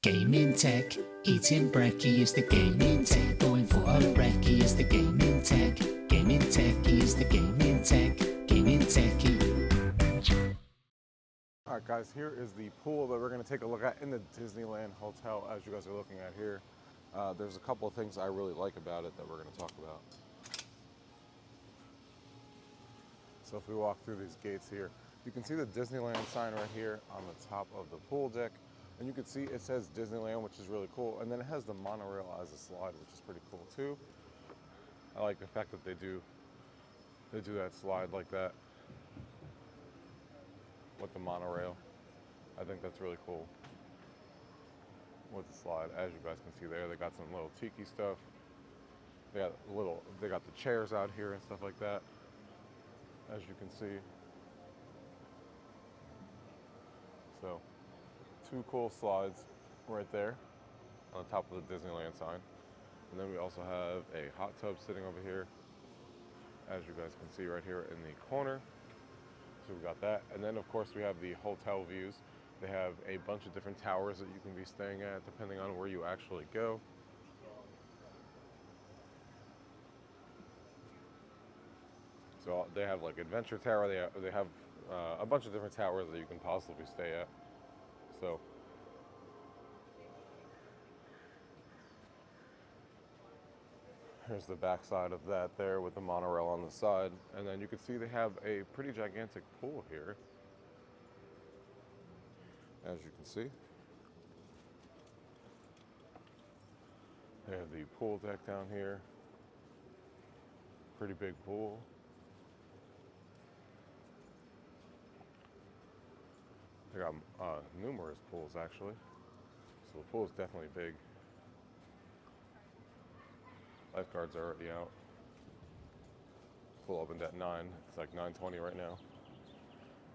Gaming tech, eating brekkie is the gaming tech. Going for a brekkie is the gaming tech. Gaming techie is the gaming tech. Gaming techie. Alright guys, here is the pool that we're going to take a look at in the Disneyland Hotel. As you guys are looking at here, there's a couple of things I really like about it that we're going to talk about. So if we walk through these gates here, you can see the Disneyland sign right here on the top of the pool deck. And you can see it says Disneyland, which is really cool. And then it has the monorail as a slide, which is pretty cool too. I like the fact that they do that slide like that with the monorail. I think that's really cool with the slide. As you guys can see there, they got some little tiki stuff. They got the chairs out here and stuff like that, as you can see. So, two cool slides right there on the top of the Disneyland sign. And then we also have a hot tub sitting over here, as you guys can see right here in the corner. So we got that. And then of course we have the hotel views. They have a bunch of different towers that you can be staying at depending on where you actually go. So they have like Adventure Tower. They have a bunch of different towers that you can possibly stay at. So here's the back side of that there with the monorail on the side. And then you can see they have a pretty gigantic pool here, as you can see. They have the pool deck down here. Pretty big pool. They got numerous pools actually. So the pool is definitely big. Lifeguards are already out. Pool opened at 9. It's like 9:20 right now.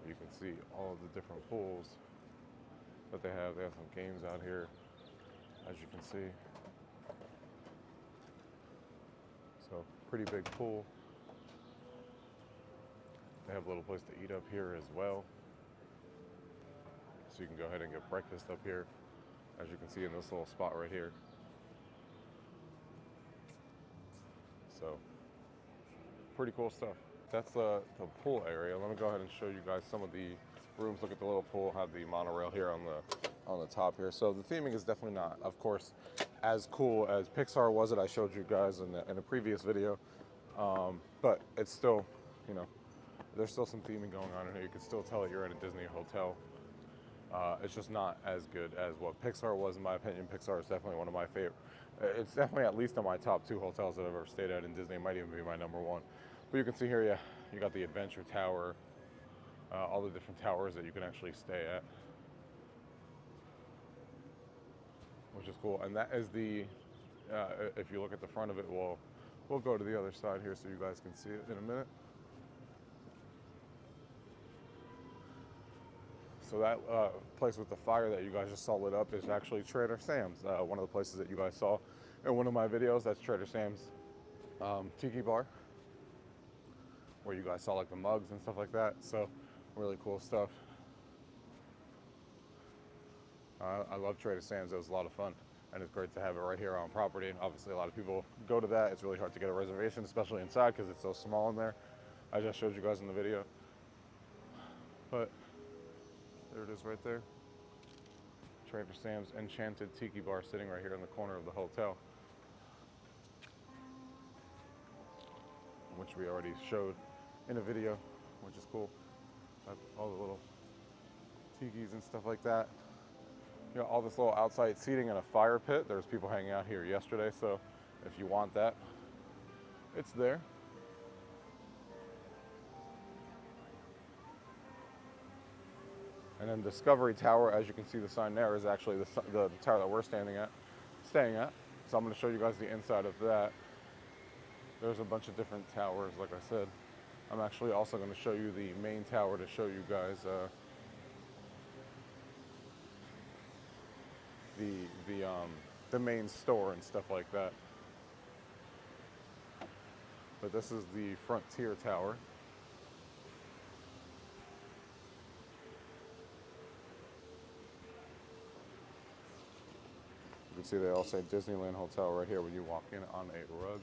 You can see all of the different pools that they have. They have some games out here, as you can see. So pretty big pool. They have a little place to eat up here as well. So you can go ahead and get breakfast up here, as you can see in this little spot right here. So pretty cool stuff. That's the pool area. Let me go ahead and show you guys some of the rooms. Look at the little pool. Have the monorail here on the top here. So the theming is definitely not, of course, as cool as Pixar was that I showed you guys in a previous video. But it's still, you know, there's still some theming going on in here. You can still tell that you're at a Disney hotel. It's just not as good as what Pixar was, in my opinion. Pixar is definitely one of my favorite. It's definitely at least on my top 2 hotels that I've ever stayed at in Disney. It might even be my number 1. But you can see here, yeah, you got the Adventure Tower, all the different towers that you can actually stay at, which is cool. And that is the, if you look at the front of it, we'll go to the other side here so you guys can see it in a minute. So that place with the fire that you guys just saw lit up is actually Trader Sam's, one of the places that you guys saw in one of my videos. That's Trader Sam's Tiki Bar, where you guys saw like the mugs and stuff like that. So really cool stuff. I love Trader Sam's. It was a lot of fun, and it's great to have it right here on property. And obviously a lot of people go to that. It's really hard to get a reservation, especially inside because it's so small in there. I just showed you guys in the video, but there it is right there. Trader Sam's Enchanted Tiki Bar sitting right here in the corner of the hotel, which we already showed in a video, which is cool. Got all the little tikis and stuff like that. You know, all this little outside seating and a fire pit. There's people hanging out here yesterday, so if you want that, it's there. And then Discovery Tower, as you can see the sign there, is actually the tower that we're staying at. So I'm going to show you guys the inside of that. There's a bunch of different towers, like I said. I'm actually also going to show you the main tower to show you guys the main store and stuff like that. But this is the Frontier Tower. can see they all say Disneyland Hotel right here when you walk in on a rug.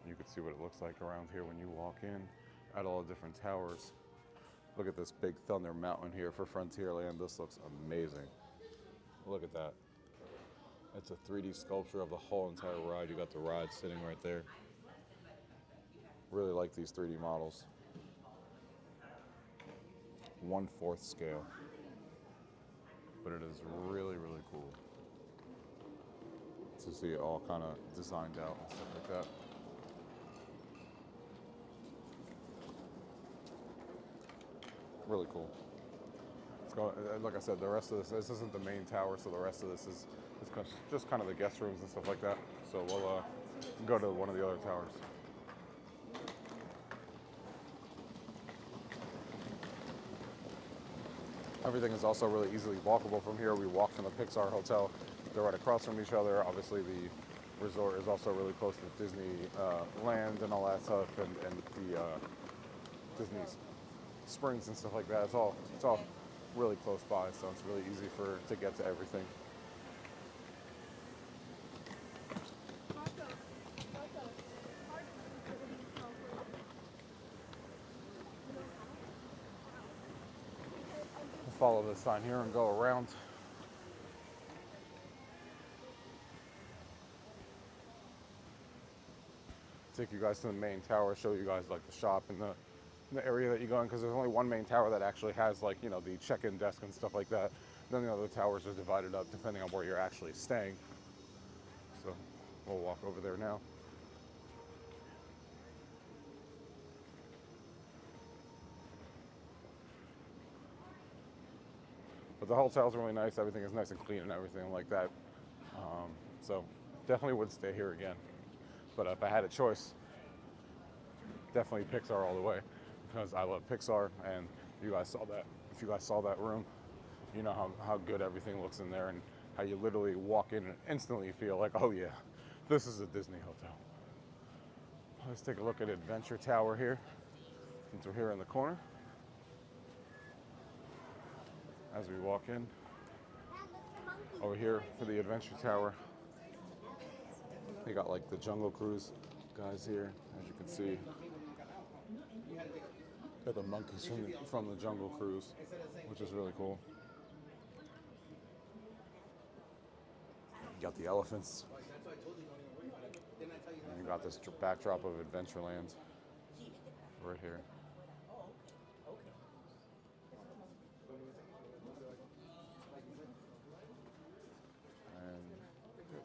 You can see what it looks like around here when you walk in at all the different towers. Look at this big Thunder Mountain here for Frontierland. This looks amazing. Look at that. It's a 3D sculpture of the whole entire ride. You got the ride sitting right there. Really like these 3D models. 1/4 scale. But it is really, really cool to see it all kind of designed out and stuff like that. Really cool. It's going, like I said, the rest of this isn't the main tower, so the rest of this is just kind of the guest rooms and stuff like that. So we'll go to one of the other towers. Everything is also really easily walkable from here. We walk from the Pixar Hotel. They're right across from each other. Obviously, the resort is also really close to Disney Land and all that stuff, and the Disney Springs and stuff like that. It's all really close by, so it's really easy to get to everything. Follow this sign here and go around. Take you guys to the main tower, show you guys like the shop and the area that you go in, because there's only one main tower that actually has like, you know, the check-in desk and stuff like that. Then the other towers are divided up depending on where you're actually staying. So we'll walk over there now. But the hotel's really nice. Everything is nice and clean and everything like that. So definitely would stay here again. But if I had a choice, definitely Pixar all the way, because I love Pixar, and you guys saw that. If you guys saw that room, you know how good everything looks in there, and how you literally walk in and instantly feel like, oh yeah, this is a Disney hotel. Let's take a look at Adventure Tower here, since we're here in the corner. As we walk in, over here for the Adventure Tower, they got like the Jungle Cruise guys here, as you can see. Got the monkeys from the Jungle Cruise, which is really cool. You got the elephants. And you got this backdrop of Adventureland right here.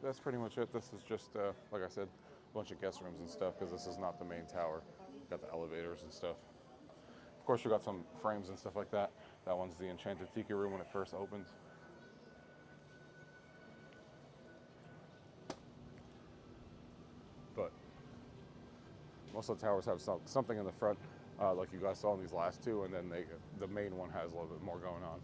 That's pretty much it. This is just, like I said, a bunch of guest rooms and stuff, because this is not the main tower. Got the elevators and stuff. Of course, you got some frames and stuff like that. That one's the Enchanted Tiki room when it first opens. But most of the towers have something in the front, like you guys saw in these last two, and then the main one has a little bit more going on.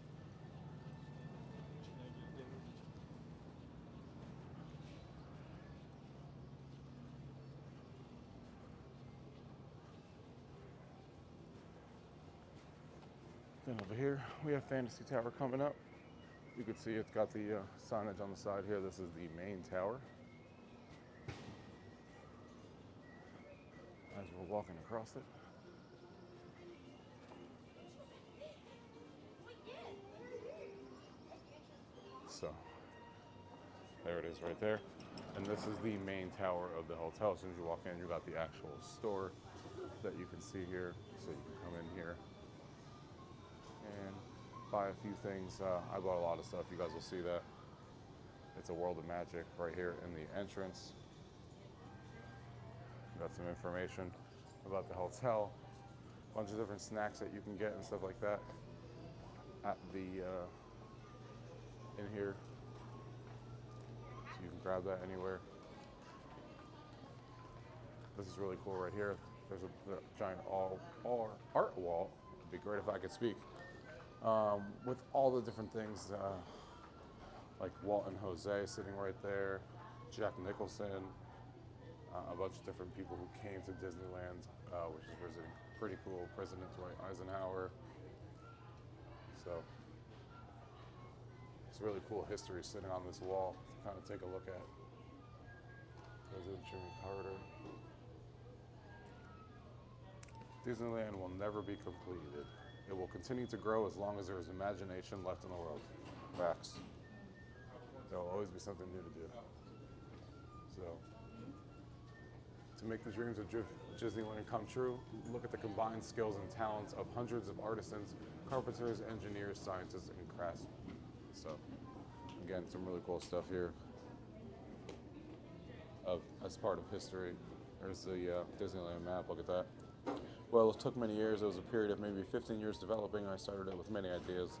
Then over here, we have Fantasy Tower coming up. You can see it's got the signage on the side here. This is the main tower. As we're walking across it. So, there it is right there. And this is the main tower of the hotel. As soon as you walk in, you got the actual store that you can see here. So you can come in here and buy a few things. I bought a lot of stuff. You guys will see that. It's a World of Magic right here in the entrance. Got some information about the hotel. A bunch of different snacks that you can get and stuff like that at the in here. So you can grab that anywhere. This is really cool right here. There's a giant art wall. It'd be great if I could speak. With all the different things, like Walt and Jose sitting right there, Jack Nicholson, a bunch of different people who came to Disneyland, which is visiting. Pretty cool. President Dwight Eisenhower. So it's really cool history sitting on this wall to kind of take a look at. President Jimmy Carter. Disneyland will never be completed. It will continue to grow as long as there is imagination left in the world. Facts. There will always be something new to do. So, to make the dreams of Disneyland come true, look at the combined skills and talents of hundreds of artisans, carpenters, engineers, scientists, and craftsmen. So, again, some really cool stuff here as part of history. There's the Disneyland map. Look at that. Well, it took many years. It was a period of maybe 15 years developing. I started it with many ideas,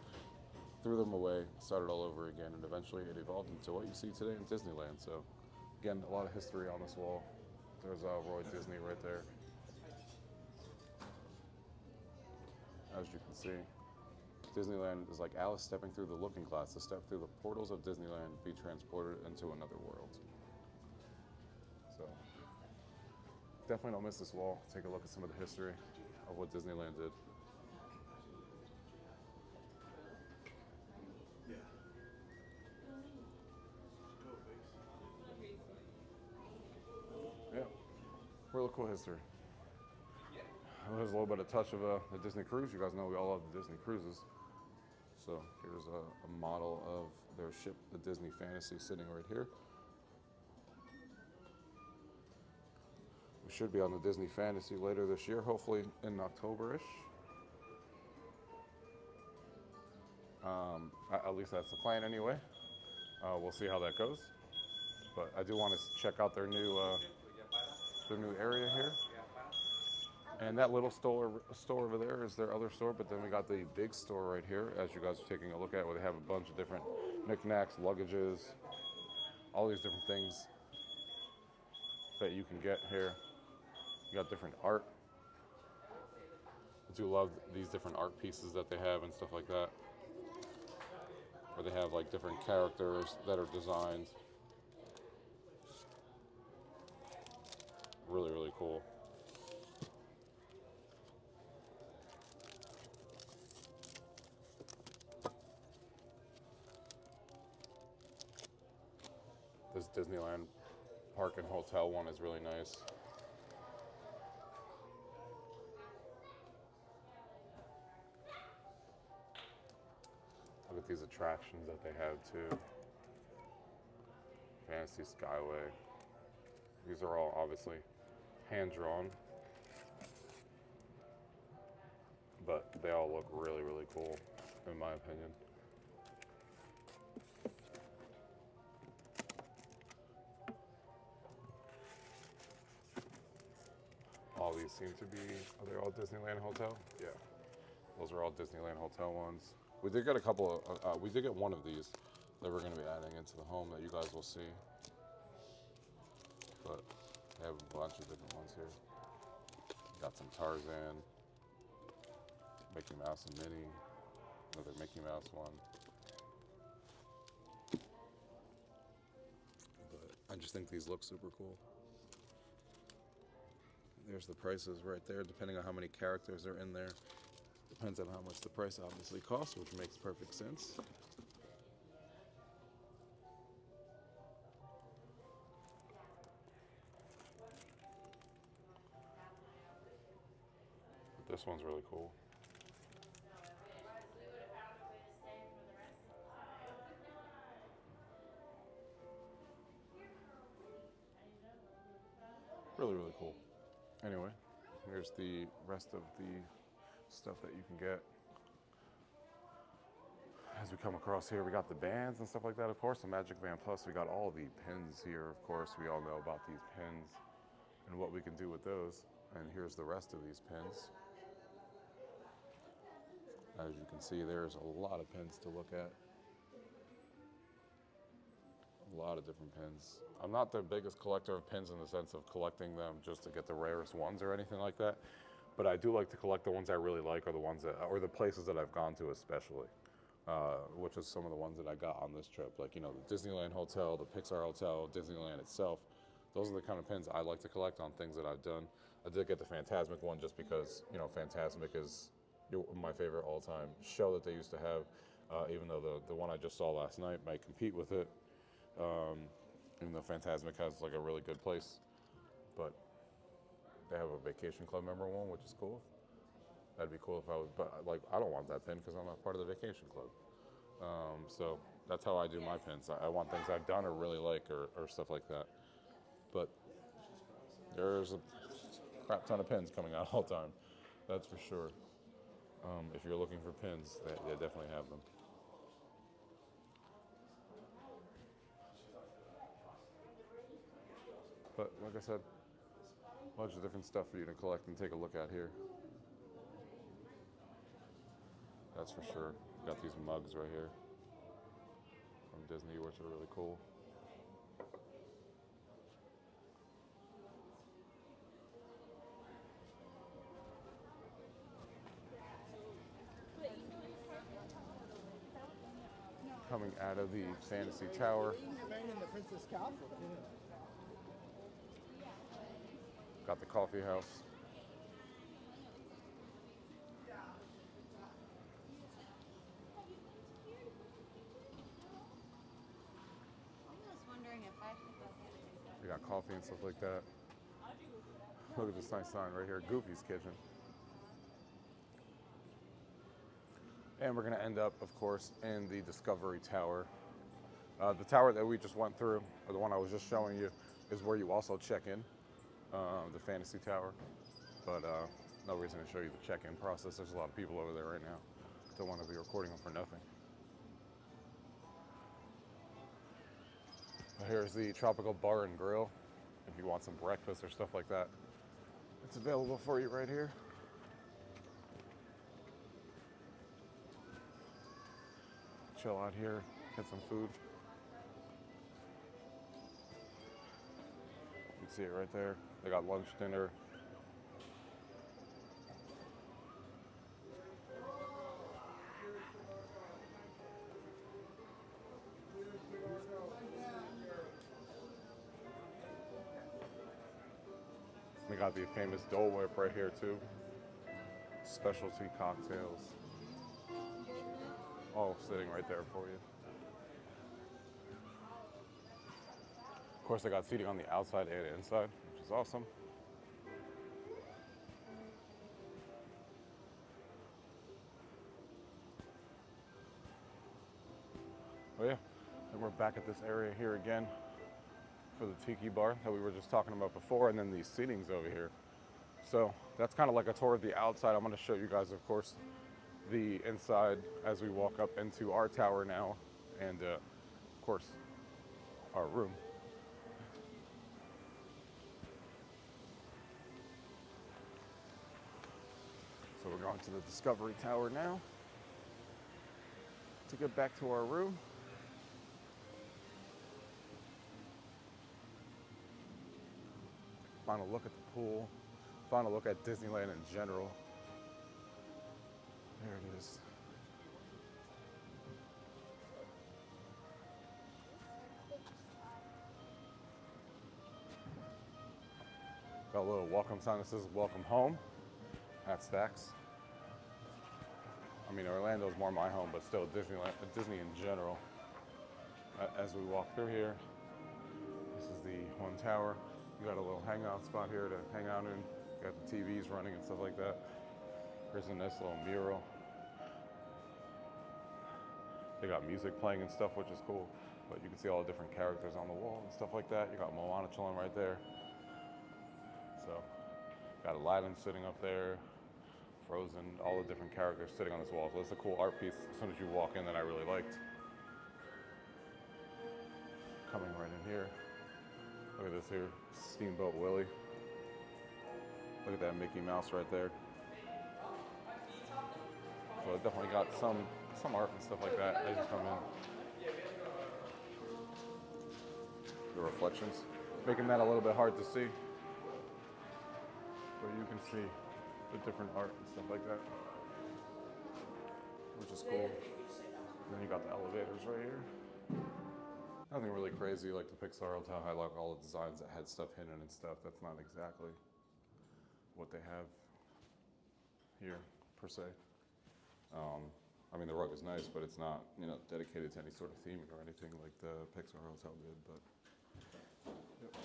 threw them away, started all over again, and eventually it evolved into what you see today in Disneyland. So, again, a lot of history on this wall. There's Roy Disney right there. As you can see, Disneyland is like Alice stepping through the looking glass to step through the portals of Disneyland, be transported into another world. So, definitely don't miss this wall. Take a look at some of the history of what Disneyland did. Yeah, really cool history. There's a little bit of touch of the Disney cruise. You guys know we all love the Disney cruises. So here's a model of their ship, the Disney Fantasy, sitting right here. We should be on the Disney Fantasy later this year, hopefully in October-ish. At least that's the plan anyway. We'll see how that goes. But I do want to check out their new area here. And that little store over there is their other store, but then we got the big store right here, as you guys are taking a look at, where they have a bunch of different knickknacks, luggages, all these different things that you can get here. You got different art. I do love these different art pieces that they have and stuff like that, where they have like different characters that are designed. Really, really cool. This Disneyland Park and Hotel one is really nice. Look at these attractions that they have too. Fantasy Skyway. These are all obviously hand-drawn, but they all look really, really cool, in my opinion. All these seem to be, are they all Disneyland Hotel? Yeah, those are all Disneyland Hotel ones. We did get a couple of, we did get one of these that we're gonna be adding into the home that you guys will see. But they have a bunch of different ones here. Got some Tarzan, Mickey Mouse and Minnie, another Mickey Mouse one. But I just think these look super cool. There's the prices right there, depending on how many characters are in there. Depends on how much the price obviously costs, which makes perfect sense. But this one's really cool. Really, really cool. Anyway, here's the rest of the stuff that you can get. As we come across here, we got the bands and stuff like that, of course, the Magic Band Plus. We got all the pins here, of course. We all know about these pins and what we can do with those. And here's the rest of these pins. As you can see, there's a lot of pins to look at. A lot of different pins. I'm not the biggest collector of pins in the sense of collecting them just to get the rarest ones or anything like that. But I do like to collect the ones I really like, or the ones that, or the places that I've gone to especially. Which is some of the ones that I got on this trip. Like, you know, the Disneyland Hotel, the Pixar Hotel, Disneyland itself. Those are the kind of pins I like to collect on things that I've done. I did get the Fantasmic one just because, you know, Fantasmic is my favorite all-time show that they used to have. Even though the one I just saw last night might compete with it. Even though Fantasmic has like a really good place, but they have a Vacation Club member one, which is cool. That'd be cool if I was, but like I don't want that pin because I'm not part of the Vacation Club. So that's how I do my pins. I want things I've done or really like or stuff like that. But there's a crap ton of pins coming out all the time. That's for sure. If you're looking for pins, they definitely have them. But like I said, a bunch of different stuff for you to collect and take a look at here. That's for sure. Got these mugs right here from Disney, which are really cool. Coming out of the Fantasy Tower. Got the coffee house. We got coffee and stuff like that. Look at this nice sign right here, Goofy's Kitchen. And we're gonna end up, of course, in the Discovery Tower. The tower that we just went through, or the one I was just showing you, is where you also check in, the Fantasy Tower. But no reason to show you the check-in process. There's a lot of people over there right now. Don't want to be recording them for nothing. Here's the Tropical Bar and Grill. If you want some breakfast or stuff like that, it's available for you right here. Chill out here, get some food. You can see it right there. They got lunch, dinner. We got the famous Dole Whip right here too. Specialty cocktails. All sitting right there for you. Of course, they got seating on the outside and inside, which is awesome. Oh yeah, and we're back at this area here again for the Tiki Bar that we were just talking about before, and then these seatings over here. So that's kind of like a tour of the outside. I'm going to show you guys, of course, the inside as we walk up into our tower now, and of course, our room. So we're going to the Discovery Tower now to get back to our room. Final look at the pool. Final look at Disneyland in general. There it is. Got a little welcome sign that says welcome home at Stax. I mean, Orlando's more my home, but still Disneyland, Disney in general. As we walk through here, this is the one tower. You got a little hangout spot here to hang out in. You got the TVs running and stuff like that. Here's a nice little mural. They got music playing and stuff, which is cool. But you can see all the different characters on the wall and stuff like that. You got Moana chilling right there. So, got Aladdin sitting up there. Frozen, all the different characters sitting on this wall. So it's a cool art piece as soon as you walk in that I really liked. Coming right in here. Look at this here, Steamboat Willie. Look at that Mickey Mouse right there. So it definitely got some art and stuff like that as you come in. The reflections, making that a little bit hard to see. But you can see the different art and stuff like that, which is cool. And then you got the elevators right here. Nothing really crazy like the Pixar Hotel. I like all the designs that had stuff hidden and stuff. That's not exactly what they have here, per se. I mean, the rug is nice, but it's not, you know, dedicated to any sort of theming or anything like the Pixar Hotel did. But yep.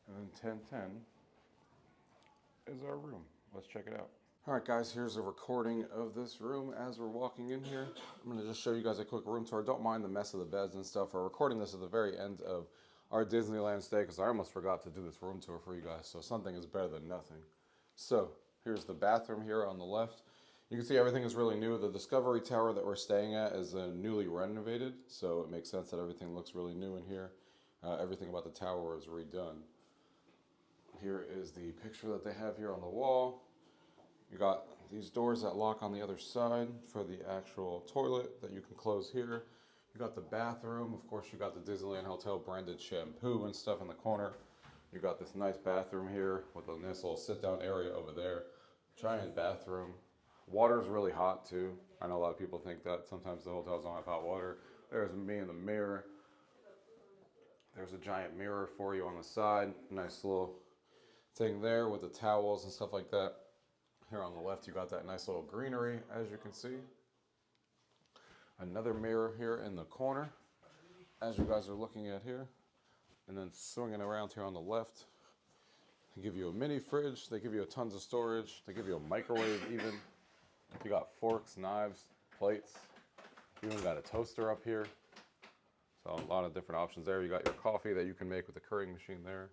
And then 1010 is our room. Let's check it out. All right, guys, here's a recording of this room as we're walking in here. I'm going to just show you guys a quick room tour. Don't mind the mess of the beds and stuff. We're recording this at the very end of our Disneyland stay because I almost forgot to do this room tour for you guys. So something is better than nothing. So here's the bathroom here on the left. You can see everything is really new. The Discovery Tower that we're staying at is newly renovated. So it makes sense that everything looks really new in here. Everything about the tower is redone. Here is the picture that they have here on the wall. You got these doors that lock on the other side for the actual toilet that you can close here. You got the bathroom. Of course, you got the Disneyland Hotel branded shampoo and stuff in the corner. You got this nice bathroom here with a nice little sit-down area over there. Giant bathroom. Water's really hot too. I know a lot of people think that sometimes the hotels don't have hot water. There's me in the mirror. There's a giant mirror for you on the side. Nice little thing there with the towels and stuff like that. Here on the left, you got that nice little greenery, as you can see. Another mirror here in the corner, as you guys are looking at here. And then swinging around here on the left, they give you a mini fridge. They give you tons of storage. They give you a microwave even. You got forks, knives, plates. You even got a toaster up here. So a lot of different options there. You got your coffee that you can make with the Keurig machine there.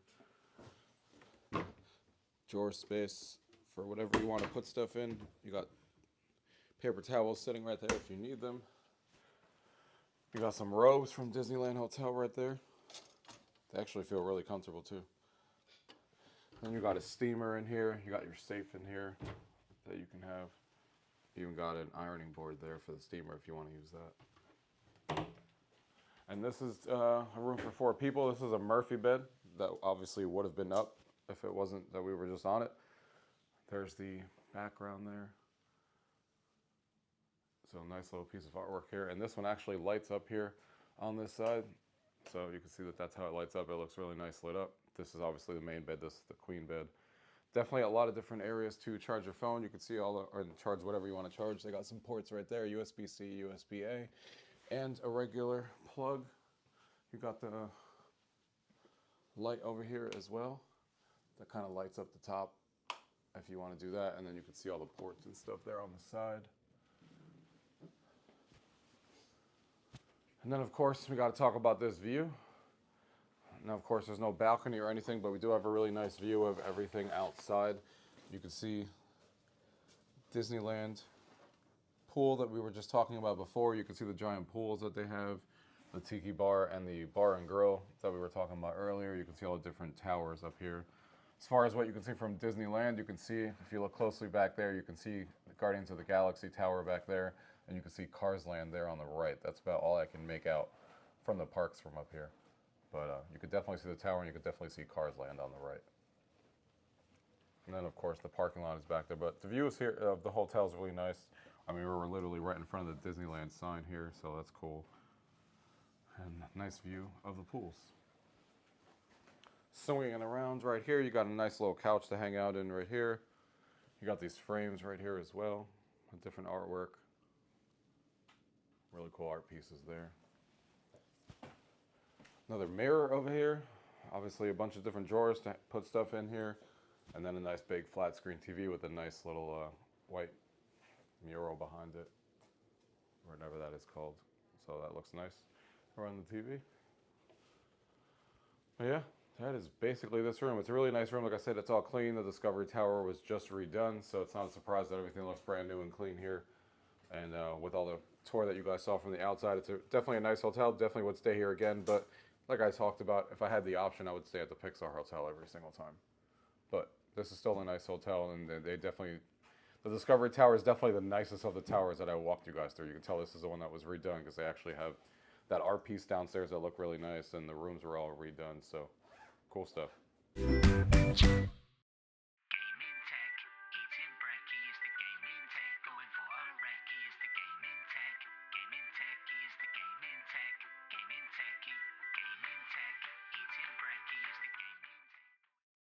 Drawer space for whatever you want to put stuff in. You got paper towels sitting right there if you need them. You got some robes from Disneyland Hotel right there. They actually feel really comfortable too. Then you got a steamer in here. You got your safe in here that you can have. You even got an ironing board there for the steamer if you want to use that. And this is a room for 4 people. This is a Murphy bed that obviously would have been up if it wasn't that we were just on it. There's the background there. So nice little piece of artwork here. And this one actually lights up here on this side. So you can see that that's how it lights up. It looks really nice lit up. This is obviously the main bed. This is the queen bed. Definitely a lot of different areas to charge your phone. You can see all the, or charge whatever you want to charge. They got some ports right there, USB-C, USB-A, and a regular plug. You got the light over here as well. That kind of lights up the top if you want to do that. And then you can see all the ports and stuff there on the side. And then of course, we got to talk about this view. Now, of course, there's no balcony or anything, but we do have a really nice view of everything outside. You can see Disneyland pool that we were just talking about before. You can see the giant pools that they have, the tiki bar and the bar and grill that we were talking about earlier. You can see all the different towers up here. As far as what you can see from Disneyland, you can see, if you look closely back there, you can see the Guardians of the Galaxy tower back there, and you can see Cars Land there on the right. That's about all I can make out from the parks from up here. But you could definitely see the tower, and you could definitely see Cars Land on the right. And then, of course, the parking lot is back there. But the view is here of the hotel is really nice. I mean, we're literally right in front of the Disneyland sign here, so that's cool. And nice view of the pools. Swinging around right here, you got a nice little couch to hang out in right here. You got these frames right here as well, with different artwork. Really cool art pieces there. Another mirror over here. Obviously a bunch of different drawers to put stuff in here. And then a nice big flat screen TV with a nice little white mural behind it. Whatever that is called. So that looks nice around the TV. But yeah, that is basically this room. It's a really nice room. Like I said, it's all clean. The Discovery Tower was just redone, so it's not a surprise that everything looks brand new and clean here. And with all the tour that you guys saw from the outside, it's definitely a nice hotel. Definitely would stay here again. But like I talked about, if I had the option, I would stay at the Pixar Hotel every single time. But this is still a nice hotel, and they definitely, the Discovery Tower is definitely the nicest of the towers that I walked you guys through. You can tell this is the one that was redone because they actually have that art piece downstairs that look really nice, and the rooms were all redone. So cool stuff.